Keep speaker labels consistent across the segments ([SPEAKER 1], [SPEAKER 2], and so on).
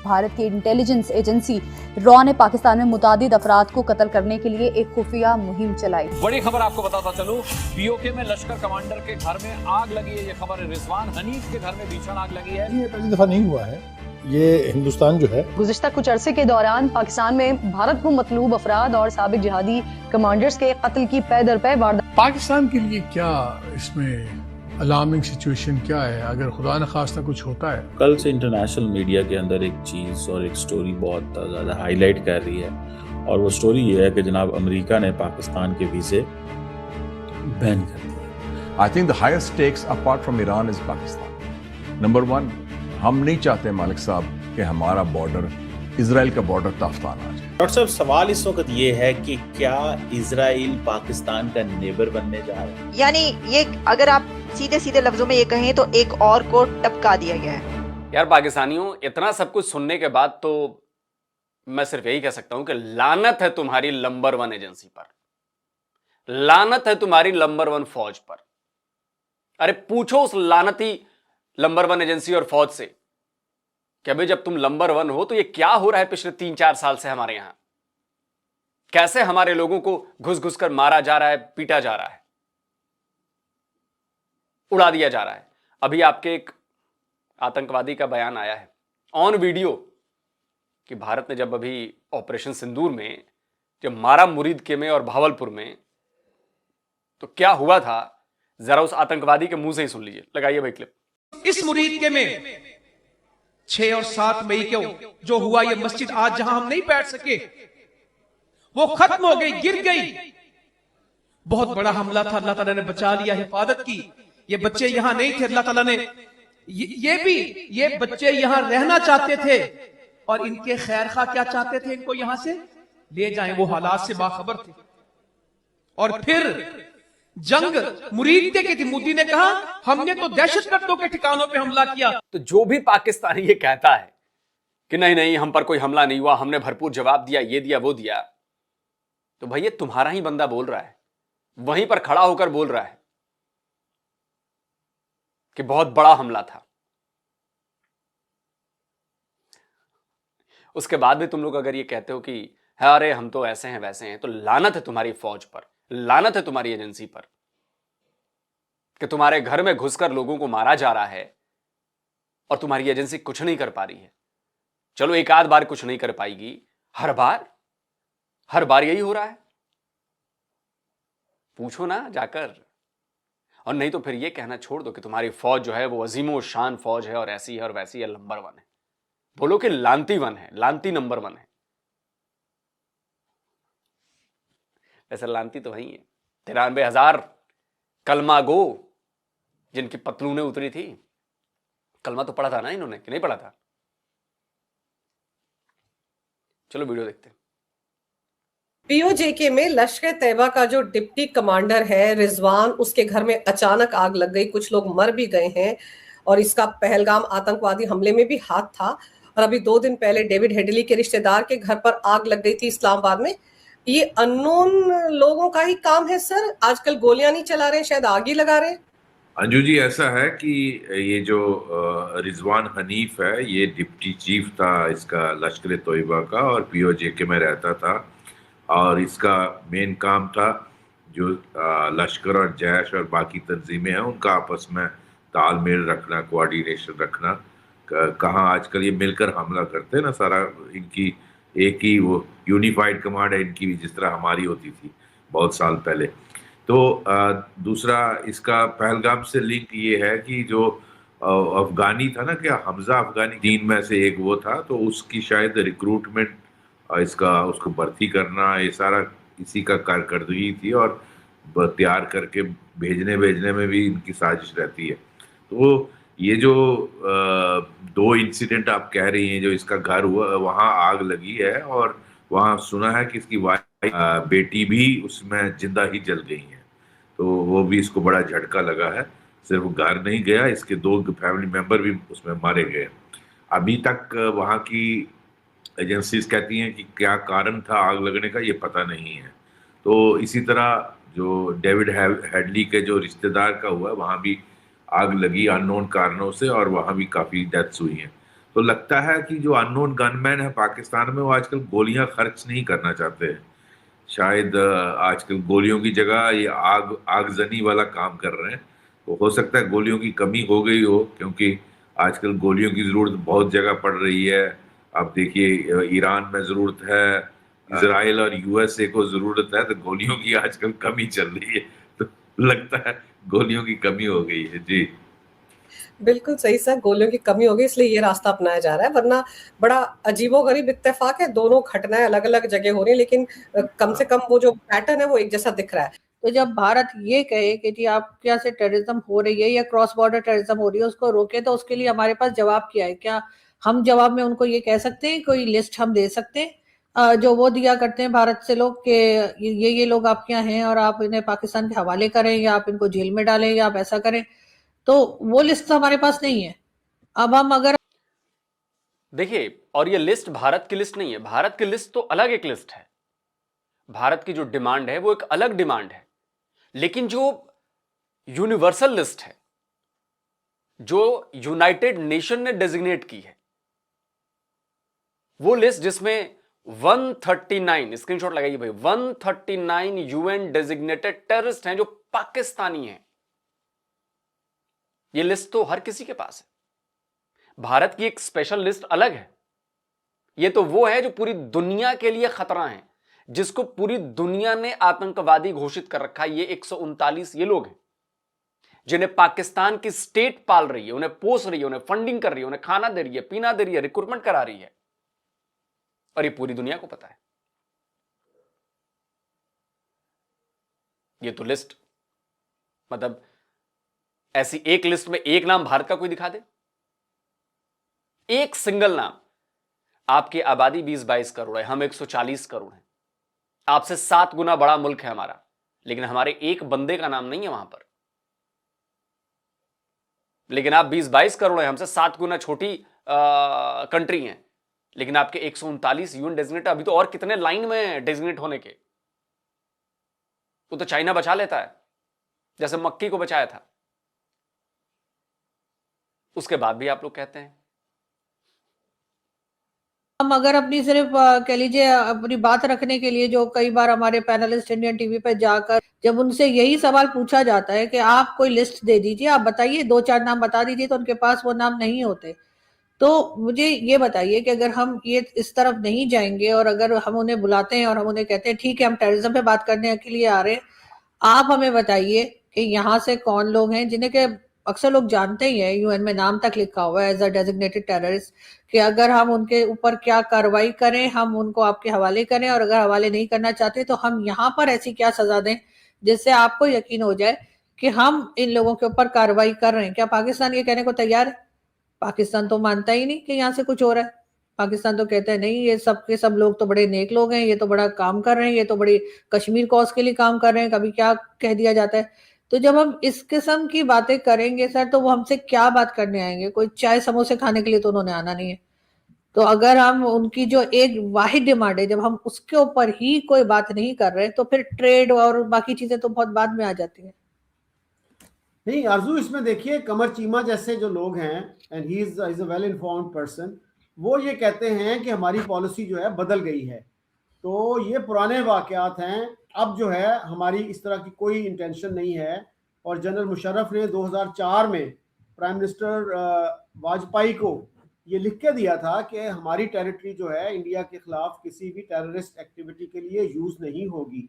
[SPEAKER 1] भारत की intelligence agency raw ने पाकिस्तान में मुतादिद अफराद को कत्ल करने के लिए एक खुफिया मुहिम चलाई।
[SPEAKER 2] बड़ी खबर आपको बताता चलूं, पीओके में लश्कर कमांडर के घर में आग लगी है। ये खबर रिजवान हनीफ के घर में भीषण आग लगी है।
[SPEAKER 3] ये पहली दफा नहीं हुआ है। ये हिंदुस्तान जो है
[SPEAKER 4] गुज़िश्ता कुछ अरसे के दौरान पाकिस्तान में भारत को मतलूब अफराद और साबिक जिहादी कमांडर्स के कत्ल की पै दर पै वारदात।
[SPEAKER 5] पाकिस्तान के लिए क्या इसमें अलार्मिंग सिचुएशन क्या है अगर खुदा न खास्ता कुछ होता है?
[SPEAKER 6] कल से इंटरनेशनल मीडिया के अंदर एक चीज़ और एक स्टोरी बहुत ज़्यादा हाईलाइट कर रही है, और वो स्टोरी ये है कि जनाब अमेरिका ने पाकिस्तान के वीज़े बैन कर दिए।
[SPEAKER 7] I think the highest stakes apart from Iran is Pakistan. Number one, हम नहीं चाहते मालिक साहब कि हमारा बॉर्डर इजराइल का बॉर्डर ताफ्तान आ जाए।
[SPEAKER 6] डॉक्टर साहब, सवाल इस वक्त ये है कि क्या इजराइल पाकिस्तान का नेबर बनने जा रहा है?
[SPEAKER 8] यानी ये अगर आप सीधे सीधे लफ्जों में ये कहें तो एक और को टपका दिया गया है।
[SPEAKER 9] यार पाकिस्तानियों, इतना सब कुछ सुनने के बाद तो मैं सिर्फ यही कह सकता हूं कि लानत है तुम्हारी नंबर 1 एजेंसी पर, लानत है तुम्हारी नंबर 1 फौज पर। अरे पूछो उस लानती नंबर 1 एजेंसी और फौज से कि अभी जब तुम नंबर 1 हो तो ये क्या हो रहा है पिछले 3-4 साल से हमारे यहां, कैसे हमारे लोगों को घुस घुस कर मारा जा रहा है, पीटा जा रहा है, उड़ा दिया जा रहा है। अभी आपके एक आतंकवादी का बयान आया है ऑन वीडियो कि भारत ने जब अभी ऑपरेशन सिंदूर में जब मारा मुरीदके में और भावलपुर में, तो क्या हुआ था जरा उस आतंकवादी के मुंह से ही सुन लीजिए। लगाइए भाई क्लिप।
[SPEAKER 10] इस मुरीदके में 6 और 7 मई को जो हुआ, ये मस्जिद आज जहां हम नहीं बैठ सके वो खत्म हो गई, गिर गई। बहुत बड़ा हमला था, अल्लाह ताला ने बचा लिया, हिफाजत की। ये बच्चे यहां नहीं थे, अल्लाह ताला ने ये बच्चे यहां रहना चाहते थे और इनके खैर खा क्या चाहते थे, इनको यहां से ले जाएं। वो हालात से बाखबर थे। और फिर जंग मुरीदके की थी। मोदी ने कहा हमने तो दहशतगर्दों के ठिकानों पे हमला किया।
[SPEAKER 9] तो जो भी पाकिस्तानी ये कहता है कि नहीं नहीं हम पर कोई हमला नहीं हुआ, हमने भरपूर जवाब दिया, ये दिया वो दिया, तो भाई ये तुम्हारा ही बंदा बोल रहा है, वहीं पर खड़ा होकर बोल रहा है कि बहुत बड़ा हमला था। उसके बाद भी तुम लोग अगर ये कहते हो कि अरे हम तो ऐसे हैं वैसे हैं, तो लानत है तुम्हारी फौज पर, लानत है तुम्हारी एजेंसी पर कि तुम्हारे घर में घुसकर लोगों को मारा जा रहा है और तुम्हारी एजेंसी कुछ नहीं कर पा रही है। चलो एक आध बार कुछ नहीं कर पाएगी, हर बार यही हो रहा है। पूछो ना जाकर। और नहीं तो फिर ये कहना छोड़ दो कि तुम्हारी फौज जो है वो अजीमो शान फौज है और ऐसी है और वैसी है, नंबर 1 है। बोलो कि लांती 1 है, लांती नंबर 1 है। वैसे लांती तो वही है। 93,000 कलमा गो जिनकी पतलूनें उतरी थी, कलमा तो पढ़ा था ना इन्होंने कि नहीं पढ़ा था? चलो वीडियो देखते हैं।
[SPEAKER 11] पीओजेके में लश्कर तैयबा का जो डिप्टी कमांडर है रिजवान, उसके घर में अचानक आग लग गई। कुछ लोग मर भी गए हैं और इसका पहलगाम आतंकवादी हमले में भी हाथ था। और अभी 2 दिन पहले डेविड हेडली के रिश्तेदार के घर पर आग लग गई थी इस्लामाबाद में। ये अननोन लोगों का ही काम है सर? आजकल गोलियां नहीं चला रहे, शायद आग ही लगा रहे हैं।
[SPEAKER 12] अंजू जी, ऐसा है कि ये जो रिजवान हनीफ है, ये डिप्टी चीफ था इसका लश्कर तोयबा का और पीओजेके में रहता था। और इसका मेन काम था जो लश्कर और जैश और बाकी तंजीमें हैं उनका आपस में तालमेल रखना, कोऑर्डिनेशन रखना। कहाँ आजकल ये मिलकर हमला करते हैं ना, सारा इनकी एक ही वो यूनिफाइड कमांड है इनकी, जिस तरह हमारी होती थी बहुत साल पहले। तो दूसरा इसका पहलगाम से लिंक ये है कि जो अफगानी था ना, क्या हमजा अफगानी 3 में से एक वो था, तो उसकी शायद रिक्रूटमेंट इसका उसको भर्ती करना, ये सारा इसी का कारकर्दगी थी और तैयार करके भेजने में भी इनकी साजिश रहती है। तो ये जो 2 इंसिडेंट आप कह रही हैं, जो इसका घर हुआ वहाँ आग लगी है और वहाँ सुना है कि इसकी बेटी भी उसमें जिंदा ही जल गई है। तो वो भी इसको बड़ा झटका लगा है। सिर्फ घर नहीं गया, इसके 2 फैमिली मेंबर भी उसमें मारे गए। अभी तक वहाँ की एजेंसीज कहती हैं कि क्या कारण था आग लगने का, ये पता नहीं है। तो इसी तरह जो डेविड हेडली के जो रिश्तेदार का हुआ, वहाँ भी आग लगी अननोन कारणों से और वहाँ भी काफ़ी डेथ्स हुई हैं। तो लगता है कि जो अननोन गनमैन है पाकिस्तान में वो आजकल गोलियां खर्च नहीं करना चाहते हैं। शायद आजकल गोलियों की जगह ये आगजनी वाला काम कर रहे हैं। तो हो सकता है गोलियों की कमी हो गई हो, क्योंकि आजकल गोलियों की जरूरत बहुत जगह पड़ रही है। आप देखिए ईरान में जरूरत है, इजराइल और यूएसए को जरूरत है, तो गोलियों की आजकल कमी चल रही है। तो लगता है गोलियों की कमी हो गई है। जी
[SPEAKER 11] बिल्कुल सही सर, गोलियों की कमी होगी इसलिए ये रास्ता अपनाया जा रहा है, वरना बड़ा अजीबोगरीब इत्तेफाक है, दोनों घटनाएं अलग अलग जगह हो रही है, लेकिन कम से कम वो जो पैटर्न है वो एक जैसा दिख रहा है।
[SPEAKER 13] तो जब भारत ये कहे कि जी आप क्या से टेररिज्म हो रही है या क्रॉस बॉर्डर टेररिज्म हो रही है उसको रोके, तो उसके लिए हमारे पास जवाब क्या है? क्या हम जवाब में उनको ये कह सकते हैं, कोई लिस्ट हम दे सकते हैं जो वो दिया करते हैं भारत से लोग कि ये लोग आपके यहाँ हैं और आप इन्हें पाकिस्तान के हवाले करें या आप इनको जेल में डालें या आप ऐसा करें? तो वो लिस्ट तो हमारे पास नहीं है। अब हम अगर
[SPEAKER 9] देखिए, और ये लिस्ट भारत की लिस्ट नहीं है, भारत की लिस्ट तो अलग एक लिस्ट है। भारत की जो डिमांड है वो एक अलग डिमांड है, लेकिन जो यूनिवर्सल लिस्ट है, जो यूनाइटेड नेशन ने डेजिग्नेट की है, वो लिस्ट जिसमें 139 स्क्रीनशॉट लगाइए भाई, 139 यूएन डेजिग्नेटेड टेररिस्ट हैं जो पाकिस्तानी हैं। ये लिस्ट तो हर किसी के पास है। भारत की एक स्पेशल लिस्ट अलग है। ये तो वो है जो पूरी दुनिया के लिए खतरा है, जिसको पूरी दुनिया ने आतंकवादी घोषित कर रखा है। ये 139 ये लोग हैं जिन्हें पाकिस्तान की स्टेट पाल रही है, उन्हें पोस रही है, उन्हें फंडिंग कर रही है, उन्हें खाना दे रही है, पीना दे रही है, रिक्रूटमेंट करा रही है, और ये पूरी दुनिया को पता है। ये तो लिस्ट, मतलब ऐसी एक लिस्ट में एक नाम भारत का कोई दिखा दे, एक सिंगल नाम। आपकी आबादी 20-22 करोड़ है, हम 140 करोड़ हैं, आपसे 7 गुना बड़ा मुल्क है हमारा, लेकिन हमारे एक बंदे का नाम नहीं है वहां पर। लेकिन आप 20-22 करोड़ हैं, हमसे 7 गुना छोटी कंट्री हैं, लेकिन आपके 139 यूएन डेजिग्नेट, अभी तो और कितने लाइन में डेजिग्नेट होने के। वो तो चाइना बचा लेता है जैसे मक्की को बचाया था, उसके बाद भी आप लोग कहते हैं।
[SPEAKER 13] हम अगर अपनी सिर्फ कह लीजिए अपनी बात रखने के लिए, जो कई बार हमारे पैनलिस्ट इंडियन टीवी पे जाकर जब उनसे यही सवाल पूछा जाता है कि आप कोई लिस्ट दे दीजिए, आप बताइए 2-4 नाम बता दीजिए, तो उनके पास वो नाम नहीं होते। तो मुझे ये बताइए कि अगर हम ये इस तरफ नहीं जाएंगे और अगर हम उन्हें बुलाते हैं और हम उन्हें कहते हैं ठीक है हम टेररिज्म पे बात करने के लिए आ रहे हैं, आप हमें बताइए कि यहाँ से कौन लोग हैं जिन्हें के अक्सर लोग जानते ही है, यूएन में नाम तक लिखा हुआ है एज अ डेजिग्नेटेड टेररिस्ट, कि अगर हम उनके ऊपर क्या कार्रवाई करें, हम उनको आपके हवाले करें, और अगर हवाले नहीं करना चाहते तो हम यहाँ पर ऐसी क्या सजा दें जिससे आपको यकीन हो जाए कि हम इन लोगों के ऊपर कार्रवाई कर रहे हैं। क्या पाकिस्तान ये कहने को तैयार है? पाकिस्तान तो मानता ही नहीं कि यहाँ से कुछ हो रहा है। पाकिस्तान तो कहता है नहीं, ये सब के सब लोग तो बड़े नेक लोग हैं, ये तो बड़ा काम कर रहे हैं, ये तो बड़ी कश्मीर कॉज के लिए काम कर रहे हैं, कभी क्या कह दिया जाता है। तो जब हम इस किस्म की बातें करेंगे सर, तो वो हमसे क्या बात करने आएंगे? कोई चाय समोसे खाने के लिए तो उन्होंने आना नहीं है। तो अगर हम उनकी जो एक वाहिद डिमांड है, जब हम उसके ऊपर ही कोई बात नहीं कर रहे, तो फिर ट्रेड और बाकी चीजें तो बहुत बाद में आ जाती हैं।
[SPEAKER 14] नहीं आरजू, इसमें देखिए कमर चीमा जैसे जो लोग हैं, and he is a well informed person, वो ये कहते हैं कि हमारी पॉलिसी जो है बदल गई है। तो ये पुराने वाकयात हैं, अब जो है हमारी इस तरह की कोई इंटेंशन नहीं है। और जनरल मुशर्रफ ने 2004 में प्राइम मिनिस्टर वाजपेयी को ये लिख के दिया था कि हमारी टेरिटरी जो है इंडिया के खिलाफ किसी भी टेररिस्ट एक्टिविटी के लिए यूज नहीं होगी।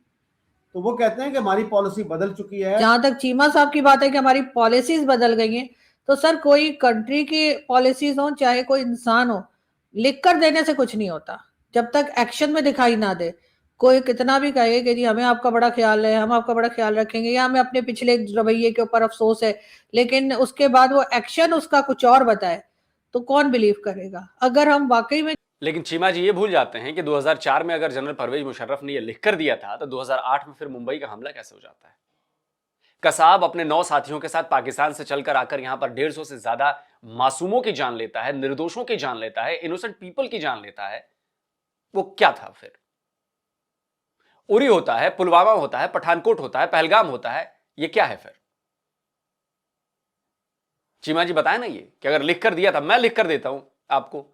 [SPEAKER 14] तो वो कहते हैं कि हमारी पॉलिसी बदल चुकी है।
[SPEAKER 13] जहां तक चीमा साहब की बात है कि हमारी पॉलिसीज बदल गई हैं, तो सर कोई कंट्री की पॉलिसीज हो चाहे कोई इंसान हो, लिख कर देने से कुछ नहीं होता जब तक एक्शन में दिखाई ना दे। कोई कितना भी कहे कि जी हमें आपका बड़ा ख्याल है, हम आपका बड़ा ख्याल रखेंगे, या हमें अपने पिछले रवैये के ऊपर अफसोस है, लेकिन उसके बाद वो एक्शन उसका कुछ और बताए, तो कौन बिलीव करेगा? अगर हम वाकई में।
[SPEAKER 9] लेकिन चीमा जी ये भूल जाते हैं कि 2004 में अगर जनरल परवेज मुशर्रफ ने ये लिख कर दिया था, तो 2008 में फिर मुंबई का हमला कैसे हो जाता है? कसाब अपने 9 साथियों के साथ पाकिस्तान से चलकर आकर यहां पर 150 से ज्यादा मासूमों की जान लेता है, निर्दोषों की जान लेता है, इनोसेंट पीपल की जान लेता है। वो क्या था फिर? उरी होता है, पुलवामा होता है, पठानकोट होता है, पहलगाम होता है, ये क्या है फिर? चीमा जी बताए ना ये कि अगर लिख कर दिया था, मैं लिख कर देता हूं, आपको,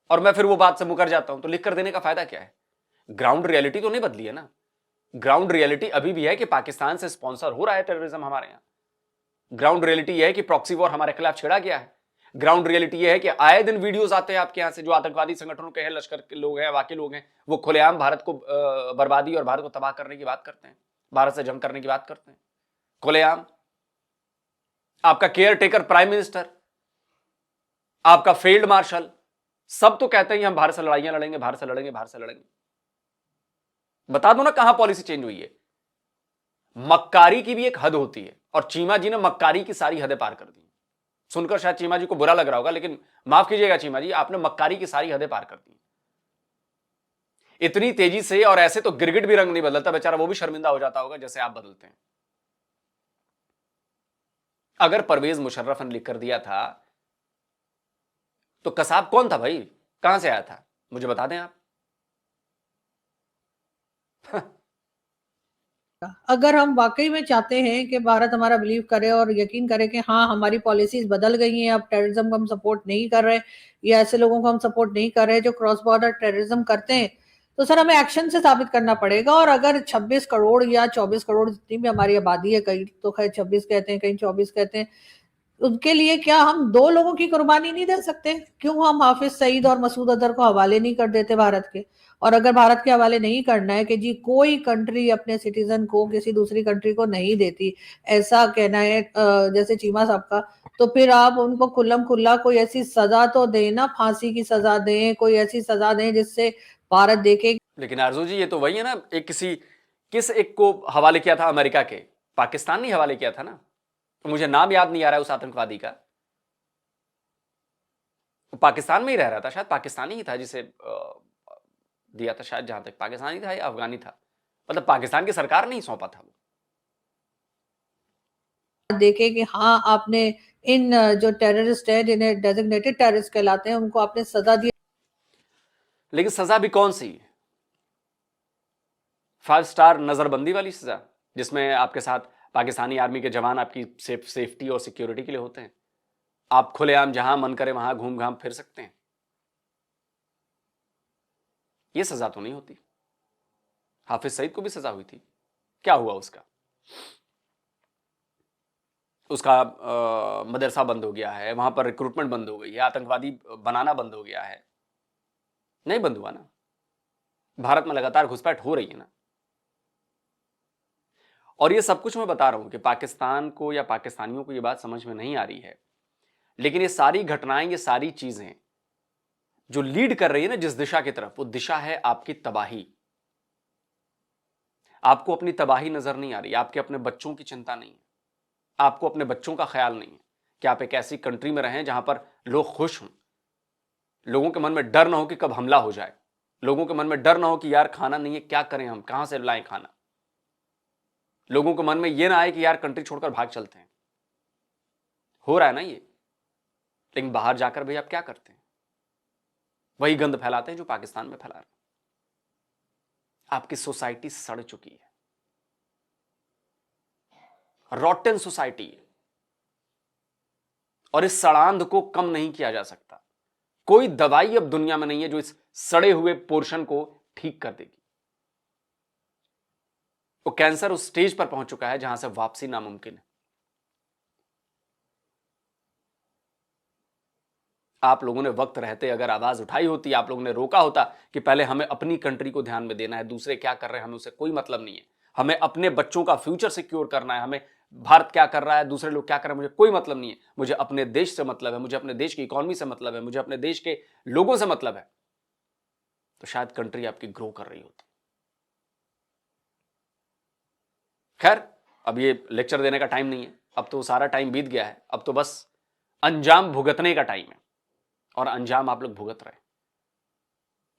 [SPEAKER 9] और मैं फिर वो बात से मुकर जाता हूं, तो लिख कर देने का फायदा क्या है? ग्राउंड रियलिटी तो नहीं बदली है ना। ग्राउंड रियलिटी अभी भी है कि पाकिस्तान से स्पॉन्सर हो रहा है टेररिज्म हमारे यहां। ग्राउंड रियलिटी यह है कि प्रॉक्सी वॉर हमारे खिलाफ छेड़ा गया है। ग्राउंड रियलिटी यह है कि आए दिन वीडियोस आते हैं आपके यहां से, जो आतंकवादी संगठनों के हैं, लश्कर के लोग हैं, वाकई लोग हैं, वो खुलेआम भारत को बर्बादी और भारत को तबाह करने की बात करते हैं, भारत से जंग करने की बात करते हैं खुलेआम। आपका केयर टेकर प्राइम मिनिस्टर, आपका फील्ड मार्शल, सब तो कहते हैं हम भारत से लड़ाइयां लड़ेंगे, भारत से लड़ेंगे, भारत से लड़ेंगे। बता दो ना कहां पॉलिसी चेंज हुई है। मक्कारी की भी एक हद होती है, और चीमा जी ने मक्कारी की सारी हदें पार कर दी। सुनकर शायद चीमा जी को बुरा लग रहा होगा, लेकिन माफ कीजिएगा चीमा जी, आपने मक्कारी की सारी हदें पार कर दी इतनी तेजी से, और ऐसे तो गिरगिट भी रंग नहीं बदलता, बेचारा वो भी शर्मिंदा हो जाता होगा जैसे आप बदलते हैं। अगर परवेज मुशर्रफ ने लिख कर दिया था तो कसाब कौन था भाई, कहां से आया था, मुझे बता दें आप।
[SPEAKER 13] अगर हम वाकई में चाहते हैं कि भारत हमारा बिलीव करे और यकीन करे कि हाँ हमारी पॉलिसीज बदल गई हैं, अब टेररिज्म को हम सपोर्ट नहीं कर रहे या ऐसे लोगों को हम सपोर्ट नहीं कर रहे जो क्रॉस बॉर्डर टेररिज्म करते हैं, तो सर हमें एक्शन से साबित करना पड़ेगा। और अगर 26 करोड़ या 24 करोड़ जितनी भी हमारी आबादी है, कहीं तो खैर 26 कहते हैं, कहीं 24 कहते हैं, उनके लिए क्या हम 2 लोगों की कुर्बानी नहीं दे सकते? क्यों हम हाफिज सईद और मसूद अजहर को हवाले नहीं कर देते भारत के? और अगर भारत के हवाले नहीं करना है कि जी कोई कंट्री अपने सिटीजन को किसी दूसरी कंट्री को नहीं देती, ऐसा कहना है जैसे चीमा साहब का, तो फिर आप उनको खुल्लम खुल्ला कोई ऐसी सजा तो दें ना, फांसी की सजा दें, कोई ऐसी सजा दें जिससे भारत देखे।
[SPEAKER 9] लेकिन आरजू जी ये तो वही है ना, किस एक को हवाले किया था अमेरिका के, पाकिस्तान ने हवाले किया था ना। मुझे नाम याद नहीं आ रहा है उस आतंकवादी का, पाकिस्तान में ही रह रहा था, शायद पाकिस्तानी ही था जिसे दिया था, शायद जहां तक पाकिस्तानी था या अफगानी था, मतलब पाकिस्तान की सरकार ने ही सौंपा था वो।
[SPEAKER 13] देखे कि हाँ आपने इन जो टेररिस्ट है जिन्हें डेजिग्नेटेड टेररिस्ट कहलाते हैं उनको आपने सजा दी,
[SPEAKER 9] लेकिन सजा भी कौन सी? 5 स्टार नजरबंदी वाली सजा, जिसमें आपके साथ पाकिस्तानी आर्मी के जवान आपकी सेफ्टी और सिक्योरिटी के लिए होते हैं, आप खुलेआम जहां मन करे वहां घूम घाम फिर सकते हैं। यह सजा तो नहीं होती। हाफिज सईद को भी सजा हुई थी, क्या हुआ उसका मदरसा बंद हो गया है, वहां पर रिक्रूटमेंट बंद हो गई है, आतंकवादी बनाना बंद हो गया है, नहीं बंद हुआ ना। भारत में लगातार घुसपैठ हो रही है ना। और ये सब कुछ मैं बता रहा हूं कि पाकिस्तान को या पाकिस्तानियों को ये बात समझ में नहीं आ रही है, लेकिन ये सारी घटनाएं, ये सारी चीजें जो लीड कर रही है ना जिस दिशा की तरफ, वो दिशा है आपकी तबाही। आपको अपनी तबाही नजर नहीं आ रही, आपके अपने बच्चों की चिंता नहीं है, आपको अपने बच्चों का ख्याल नहीं है कि आप एक ऐसी कंट्री में रहें जहां पर लोग खुश हों, लोगों के मन में डर ना हो कि कब हमला हो जाए, लोगों के मन में डर ना हो कि यार खाना नहीं है, क्या करें हम, कहां से लाएं खाना, लोगों के मन में यह ना आए कि यार कंट्री छोड़कर भाग चलते हैं। हो रहा है ना ये, लेकिन बाहर जाकर भाई आप क्या करते हैं? वही गंद फैलाते हैं जो पाकिस्तान में फैला रहे हैं। आपकी सोसाइटी सड़ चुकी है, रॉटन सोसाइटी है, और इस सड़ांध को कम नहीं किया जा सकता। कोई दवाई अब दुनिया में नहीं है जो इस सड़े हुए पोर्शन को ठीक कर देगी। वो कैंसर उस स्टेज पर पहुंच चुका है जहां से वापसी नामुमकिन है। आप लोगों ने वक्त रहते अगर आवाज उठाई होती, आप लोगों ने रोका होता कि पहले हमें अपनी कंट्री को ध्यान में देना है, दूसरे क्या कर रहे हैं हमें उससे कोई मतलब नहीं है, हमें अपने बच्चों का फ्यूचर सिक्योर करना है, हमें भारत क्या कर रहा है, दूसरे लोग क्या कर रहे हैं मुझे कोई मतलब नहीं है, मुझे अपने देश से मतलब है, मुझे अपने देश की इकोनॉमी से मतलब है, मुझे अपने देश के लोगों से मतलब है, तो शायद कंट्री आपकी ग्रो कर रही होती। खैर, अब ये लेक्चर देने का टाइम नहीं है, अब तो सारा टाइम बीत गया है, अब तो बस अंजाम भुगतने का टाइम है, और अंजाम आप लोग भुगत रहे हैं,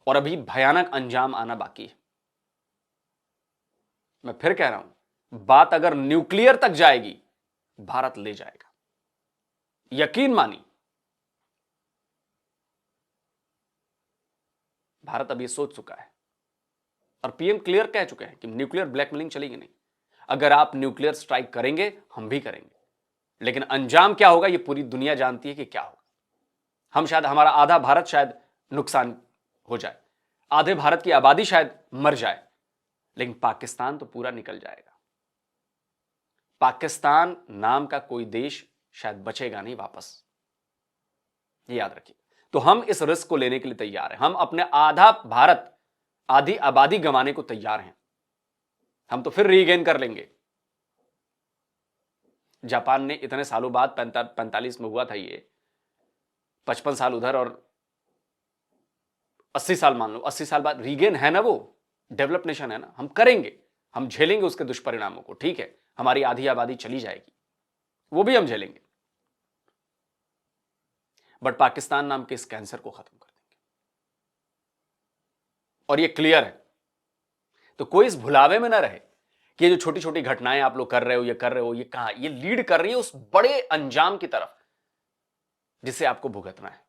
[SPEAKER 9] और अभी भयानक अंजाम आना बाकी है। मैं फिर कह रहा हूं, बात अगर न्यूक्लियर तक जाएगी, भारत ले जाएगा, यकीन मानिए। भारत अब ये सोच चुका है, और पीएम क्लियर कह चुके हैं कि न्यूक्लियर ब्लैकमेलिंग चलेगी नहीं। अगर आप न्यूक्लियर स्ट्राइक करेंगे, हम भी करेंगे, लेकिन अंजाम क्या होगा ये पूरी दुनिया जानती है कि क्या होगा। हम शायद, हमारा आधा भारत शायद नुकसान हो जाए, आधे भारत की आबादी शायद मर जाए, लेकिन पाकिस्तान तो पूरा निकल जाएगा। पाकिस्तान नाम का कोई देश शायद बचेगा नहीं वापस, ये याद रखिए। तो हम इस रिस्क को लेने के लिए तैयार हैं। हम अपने आधा भारत, आधी आबादी गंवाने को तैयार हैं। हम तो फिर रीगेन कर लेंगे। जापान ने इतने सालों बाद 45 में हुआ था ये, 55 साल उधर और 80 साल मान लो, 80 साल बाद रीगेन है ना, वो डेवलप नेशन है ना। हम करेंगे, हम झेलेंगे उसके दुष्परिणामों को, ठीक है। हमारी आधी आबादी चली जाएगी, वो भी हम झेलेंगे, बट पाकिस्तान नाम के इस कैंसर को खत्म कर देंगे, और ये क्लियर है। तो कोई इस भुलावे में ना रहे कि ये जो छोटी छोटी घटनाएं आप लोग कर रहे हो, ये कर रहे हो, ये कहां, ये लीड कर रही है उस बड़े अंजाम की तरफ जिसे आपको भुगतना है।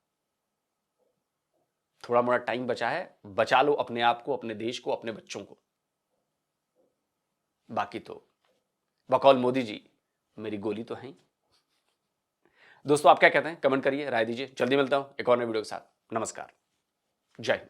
[SPEAKER 9] थोड़ा मोड़ा टाइम बचा है, बचा लो अपने आप को, अपने देश को, अपने बच्चों को। बाकी तो बकौल मोदी जी मेरी गोली तो है ही। दोस्तों आप क्या कहते हैं, कमेंट करिए, राय दीजिए। जल्दी मिलता हूं एक और नए वीडियो के साथ। नमस्कार, जय हिंद।